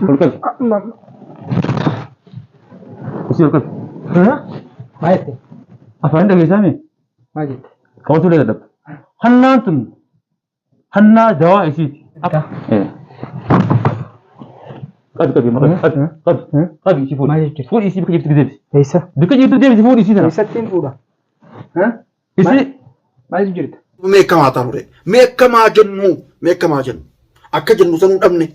Olkal. Isi olkal. माहिती Afaan dhageessame माहिती kamatu dha. Hannaan tun hannaa dawaa isiiti. Qabi maqaa qabi isi fuudhi. maal jechuudha? Fuudhi isii bika jirtu deebisi. Eessa? Bika jirtu deebisi fuudhi isii sana. Eessattiin fuudha? Isi Maal jirta? Meekamaa taanure meekamaa jennu akka jennu sanuu dhabne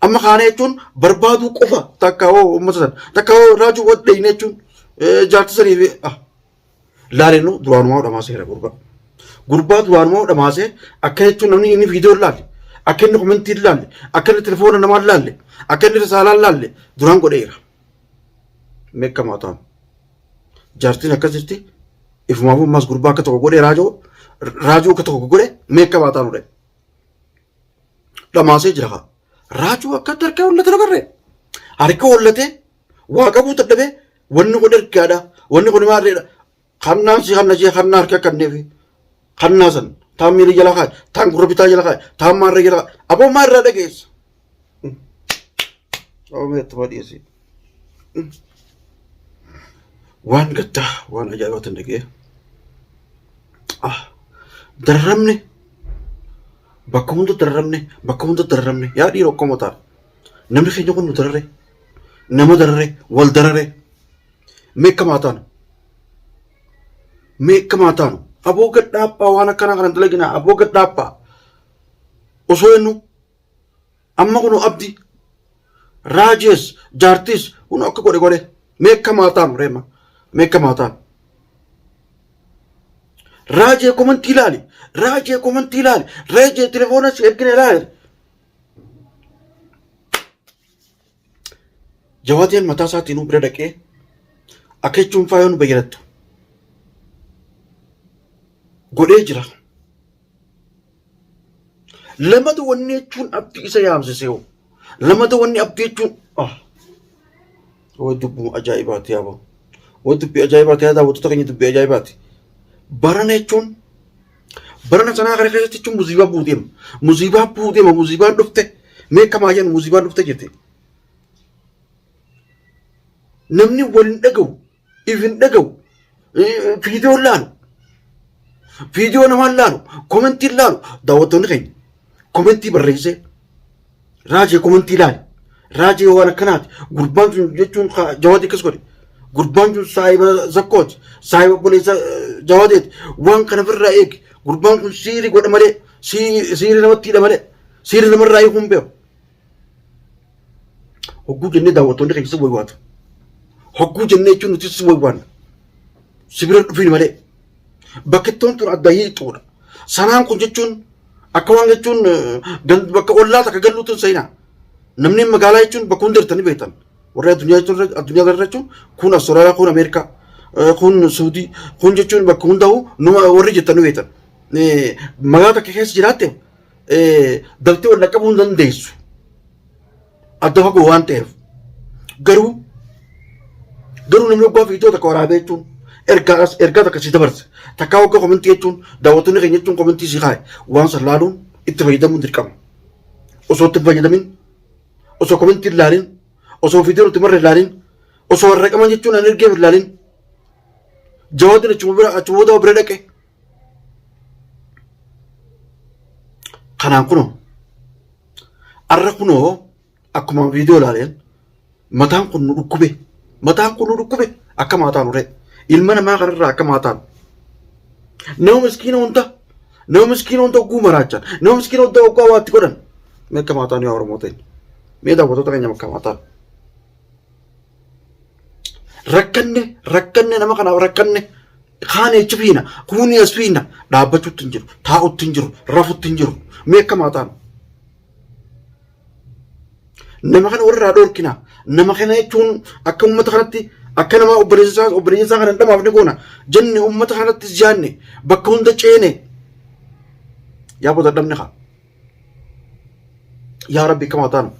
amma kaana jechuun barbaaduu qofa takka hoo uummata sana takka hoo raajuu waddeeyne jechuun jaarti sanii fi laalennu duraanumaa dhamaasee jira gurbaa duraanumaa dhamaasee akka jechuun namni inni viidiyoo laalle akka inni komentii laalle akka inni telefoona namaa laalle akka inni risaalaa laalle duraan godheera meekamaa taanu jaartiin akkas jirti ifumaafuu ammas gurbaa akka tokko godhee raajuu akka tokko godhe meekamaa taanudha. Dhamaasee jira. Raajuu akka harka hollate nagarree. Harka hollatee waa qabuu dadhabee wanni kun ergaadha. Wanni kun maalidha? Kannaan si kanna jee kannaa harka kanneefi kannaa san taan miila jala kaa'e taan gurra bitaa jala kaa'e taan maarra jala kaa'e aboo maarraa dhageessa. Oomeetti badhiisi. Waan gaddaa waan ajaa'ibaa dhagee. Darramne bakka hunda darramne yaa dhiiroo akkuma ta'a namni keenya kun nu darare nama darare wal darare meekamaa taanu aboo gadhaappaa waan akkanaa kana dalagina aboo gadhaappaa osoo jennu amma kunu abdii raajees jaartiis kun akka godhe meekamaa taanu reema meekamaa taanu. Raajee komantii ilaali. Raajee telefoona si ergine ilaali. Jawaatiin mataa isaatiin bira dhaqee akka jechuun faayoo nu bayyanattu godhee jira. Lamatu wanni jechuun abdii isa yaamsisee hoo. Lamatu wanni abdii jechuun way dubbii ajaa'ibaati yaaboo. Way dubbii ajaa'ibaati yaa daawwattoota keenya dubbii ajaa'ibaati. Barana jechuun barana sanaa kana keessatti jechuun musiibaa buuteema musiibaan dhufte meekamaa jennu musiibaan dhufte jette namni wal hin dhaga'u viidiyoo namaan laalu komentii laalu daawwattoonni keenya komentii barreessee raajee komentii laali raajee waan akkanaati gurbaan sun jechuun jawaati akkas godhe gurbaan sun saahiba zakkooti saahiba boleessa jawaateeti waan kana birraa eegi gurbaan kun siiri godha malee siiri namatti hidha malee siiri namarraa eeguu hin beeku. Hogguu jennee daawwattoonni keessa si waywaatu. Hogguu jennee jechuun nuti si waywaanna. Sibira dhufiin malee. Bakkittoon tun adda hiixuudha. Sanaan kun jechuun akka waan jechuun bakka ollaa takka galluutu seenaa. Namni magaalaa jechuun bakka hundi hirtanii beektan. Warra addunyaa irra jechuun kun Austraaliyaa kun Ameerikaa kun Suudii kun jechuun bakka hundaa'u numa warri jettanii beektan. Magaalaa takka keessa jiraatte dabtee wal qaqqabuu hin dandeessu. Adda fagoo waan ta'eef garuu namni waggaa fiitoo takka waraabee jechuun ergaa takka si dabarse takkaa waggaa komentii jechuun daawwattoonni keenya jechuun komentii si kaa'e waan san laaluun itti fayyadamuun dirqama. Osoo itti fayyadamin osoo komentii ilaalin osoo fiidiyoo nuti marra ilaalin osoo warraqaman jechuun an ergee ilaalin jawaatiin achuma bira dhaqe. Kanaan kunoo arra kunoo akkuma viidiyoo ilaaleen mataan kun nu dhukkube akka maataan uree ilma namaa kanarraa akka maataan nama miskiina hunda ogguu maraachan nama miskiina hunda ogguu hawaatti godhan mee akka maataan yaa Oromoo ta'e mee daawwattoota keenya akka maataan rakkanne nama kanaaf rakkanne kaaneechi fiina kuunii as fiina dhaabbachuutti hin jiru taa'utti hin jiru rafutti hin jiru mee akka maataan nama kana warraa dhoorkina nama kana jechuun akka uummata kanatti akka nama obboleessaa kana dhamaaf ni goona jenne uummata kanatti jaanne bakka hunda ceene yaa bota dhabne haa yaa rabbi akka maataan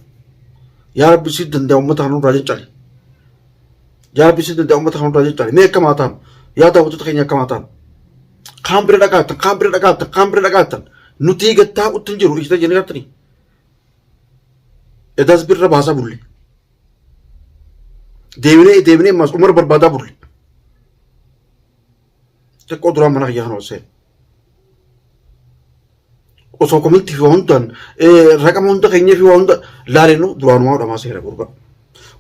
yaa rabbi si danda'a uummata kana irraa jechaale yaa rabbi si danda'a uummata kana irraa jechaale mee akka maataan yaa daawwattoota keenya akka maataan kaan bira dhagaattan nuti gattaa uttin jiru ishita jenne gattanii edas birra baasaa bulle. Deebinee mas umar barbaadaa bulle. Xiqqoo duraan mana kiyyaa kana oseen. Osoo komintii fi waa hundaan raqama hunda keenyaa fi waa hunda laalennu duraanumaa dhamaasee jira gurbaa.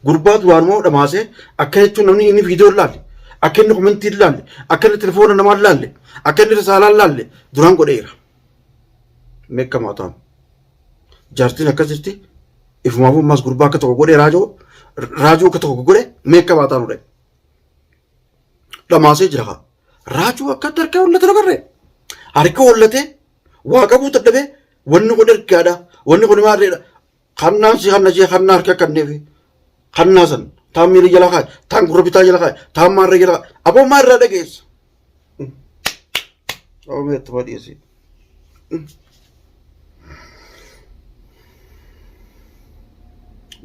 Gurbaa duraanumaa dhamaasee akka jechuun namni inni viidiyoo laalle, akka inni komintii laalle, akka inni telefoona namaa laalle, akka inni risaalaan laalle duraan godheera. Meeqamaa ta'an. Jaartiin akkasitti ifumaafuu ammas gurbaa akka tokko godhee raajuu akka tokko godhe meeqamaa ta'an godhe. Dhamaasee jira haa. Raajuu akkatti harka hollate nagarree. Harka hollatee waa qabuu dadhabee wanni kun ergaadha. Wanni kun maalidha? Kannaan si kanna jee kannaa harka kanneefi kannaa san taan miila jala kaa'e taan gurra bitaa jala kaa'e taan maarree jala kaa'e aboo maarraa dhageessa. Oomeetti fadhiisi.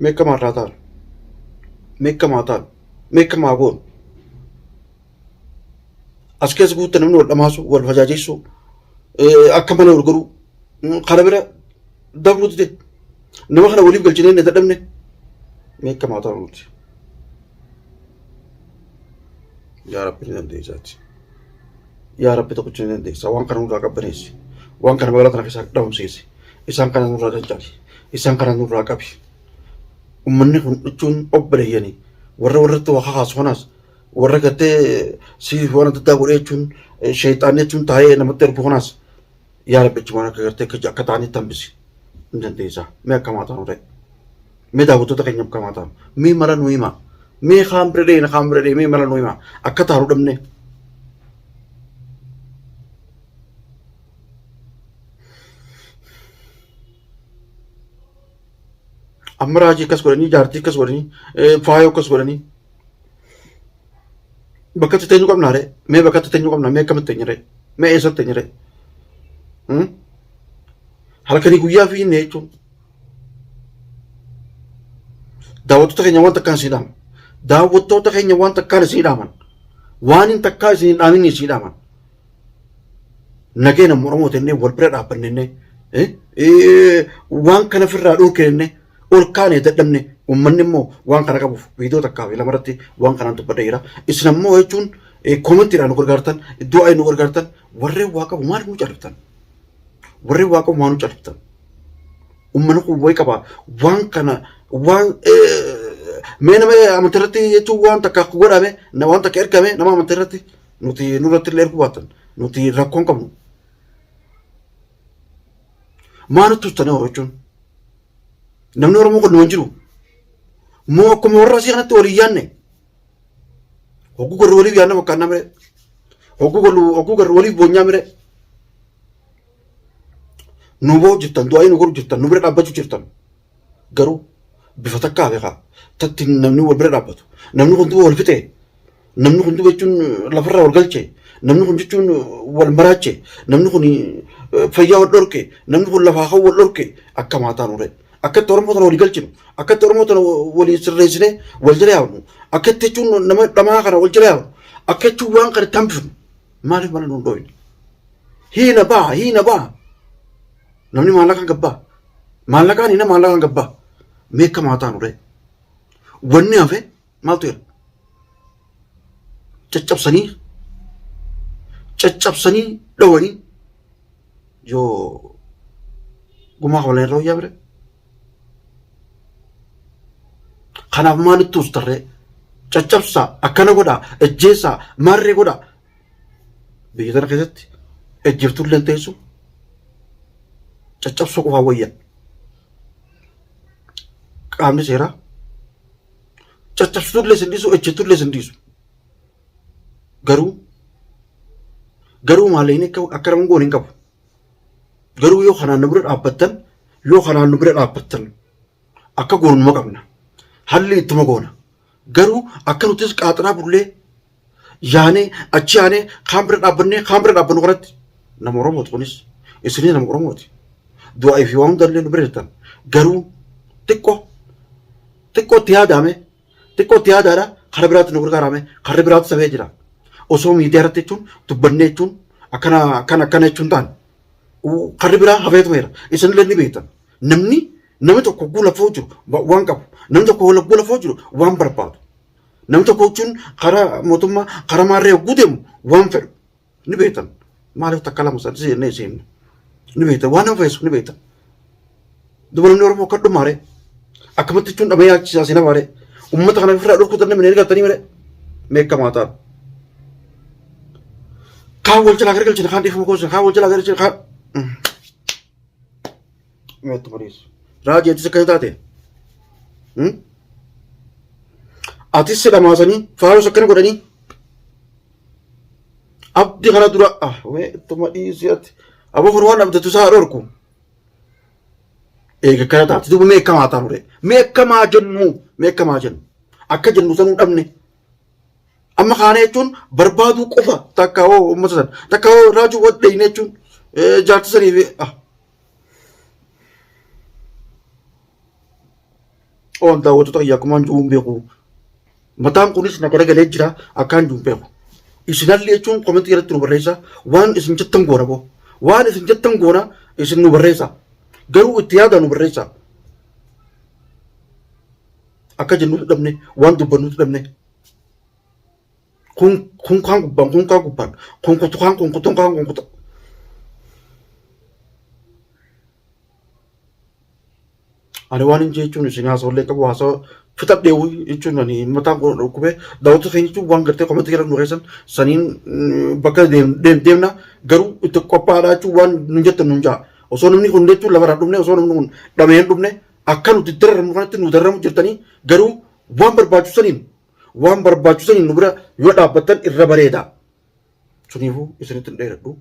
Meeqamaa irraa ta'an? Meeqamaa ta'an? Meeqamaa goon? As keessa guutta namni wal dhamaasu wal fajaajeessu akka mana gurguru kana bira dabruuti de nama kana waliif galchinee hin dadhabne meeqamaa ta'an nuti. Yaa Rabbi ni dandeessaati. Yaa Rabbi tokkicha ni dandeessa. Waan kana nurraa qabbaneessi. Waan kana magaalaa kana keessaa dhabamsiisi. Isaan kana nurraa dancaali. Isaan kana nurraa qabi. Uummanni kun jechuun obboleeyyanii warratti waa kakaasu kanaas warra gattee si waan adda addaa godhee jechuun sheexaanni jechuun taa'ee namatti ergu kanaas yaa Rabbi jechuun akka gartee akka ta'anitti hambisi hin dandeessaa. Mee akkamaa ta'an ta'e mee daawwattoota keenya akkamaa ta'an mee mala nu himaa mee kaan bira dhee mee mala nu himaa akka taa'u dhabne. Amma raajii akkas godhanii jaartii akkas godhanii faayoo akkas godhanii bakka itti teenyu qabnaa ree mee bakka itti teenyu qabnaa mee akkamitti teenyu ree mee eessatti teenyu ree halkanii guyyaa fi inni jechuun daawwattoota keenya waan takkaan isii dhaaman daawwattoota keenya waan takkaan isii dhaaman waan hin takkaa isin hin dhaamin isii dhaaman nageenya Oromoo tennee wal bira dhaabbannee waan kana ofirraa dhorkenne ol kaanee dadhabne uummanni immoo waan kana qabuuf viidiyoo takkaa fi lamarratti waan kanaan dubbadha jira. Isin ammoo jechuun koomentiidhaan nu gargaartan iddoo ayi nu gargaartan warreen waa qabu maal nu calliftan warreen waa qabu maal nu calliftan uummanni kun wayi qaba waan kana waan mee nama amantii irratti jechuun waan takka godhame waan takka ergame nama amantii irratti nuti nurratti illee erguu baattan nuti rakkoon qabnu maal nutti tustanii jechuun. Namni Oromoo kun nuun jiru moo akkuma warra asii kanatti walii yaanne hogguu garuu waliif yaanna fakkaannaa mire hogguu garuu waliif boonyaa mire nu boo jirtan du'aa nu godhu jirtan nu bira dhaabbachuu jirtan garuu bifa takkaa beekaa tatti namni wal bira dhaabbatu namni kun duba wal fixee namni kun duba jechuun lafarraa wal galchee namni kun jechuun wal maraache namni kun fayyaa wal dhorke namni kun lafaa kan wal dhorke akka maataa nuree. Akkatti Oromoo tana walii galchinu akkatti Oromoo tana walii sirreessinee wal jala yaafnu akkatti jechuun nama dhamaa kana wal jala yaafnu akka jechuun waan kana tambifnu maaliif mana nuun dhooyne hiina baa namni maallaqaan gabbaa maallaqaan hina maallaqaan gabbaa meeqa maataa nuree wanni hafe maaltu jira caccabsanii dhawanii yoo gumaa kabalan irra wayyaa bire. Kanaaf maalitti ustarree caccabsaa akkana godhaa ejjeessaa maarree godhaa biyya tana keessatti ejjeeftuullee hin teessu caccabsuu qofaa wayyan qaamni seeraa caccabsituullee sin dhiisu ejjeettuullee sin dhiisu garuu maallaqiin akka nama goon hin qabu garuu yoo kanaan nu bira dhaabbattan akka goonuma qabna. Halli ittuma goona garuu akka nutis qaaxanaa bullee yaanee achi yaanee kaan bira dhaabbannu kanatti nama Oromooti kunis isinis nama Oromooti du'aa fi waan hundallee nu bira jirtan garuu xiqqoo itti yaadaadha kara biraatti nu gargaarame karri biraatti safee jira osoo miidiyaa irratti jechuun dubbannee jechuun akkana jechuun ta'an karri biraa hafeetuma jira isinillee ni beektan namni Namni tokko guula foo jiru waan qabu. Namni tokko guula foo jiru waan barbaadu. Namni tokko jechuun karaa mootummaa karaa maarree hogguu deemu waan fedhu ni beektan. Maaliif takka lama sadii jennee isheen ni beektan waan nama fayyadu ni beektan. Dubartoonni Oromoo akka dhumaare akkamatti jechuun dhabee yaachisaasii namaare uummata kana ofirraa dhorkutan namni ni gattanii malee meeqamaa ta'a. Kaan wal jalaa gargalchina kaan dhiifama gosa kaan wal jalaa gargalchina kaan. Meetu bariis. Raajii atis akka taate. Atis sedhamaasanii faayos akkana godhanii. Abdi kana dura ittuma dhiisiatti aboo kun waan abdatu isaa dhorku. Eega kana taate duuba meeqamaa taanu re meeqamaa jennu akka jennu sanuu dhabne. Amma kana jechuun barbaaduu qofa takka hoo uummata sana takka hoo raajuu waddeeyne jechuun jaartisanii fi oon daawwattoota ayyaa akkumaan jiruun beeku. Mataan kunis na garagalee jira akkaan jiruun beeku. Isinallee jechuun komentii irratti nu barreessa waan isin jettan goona boo waan isin jettan goona isin nu barreessa garuu itti yaada nu barreessa. Akka jennuutu dhabne waan dubbannuutu dhabne. Kun kaan gubbaan kun kutu kaan kun kutu kaan kun kutu. Ani waan hin jechuun isin haasawallee qabu haasawaa fixadhee jechuun ani mataan kun dhukkubee daawwatu fe'in jechuun waan gartee komentii irratti nu keessan saniin bakka deemna garuu itti qophaa'aadhaa jechuun waan nu jettan nu ja'a. Osoo namni kun jechuun lafarraa dhufne osoo namni kun dhamee hin dhufne akka nuti dararamu kanatti nu dararamu jirtanii garuu waan barbaachisaniin nu bira yoo dhaabbattan irra bareeda. Suniifuu isinitti hin dheeradhu.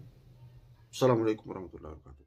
Salaamu alaikum warahmatullahi wabarakatuh.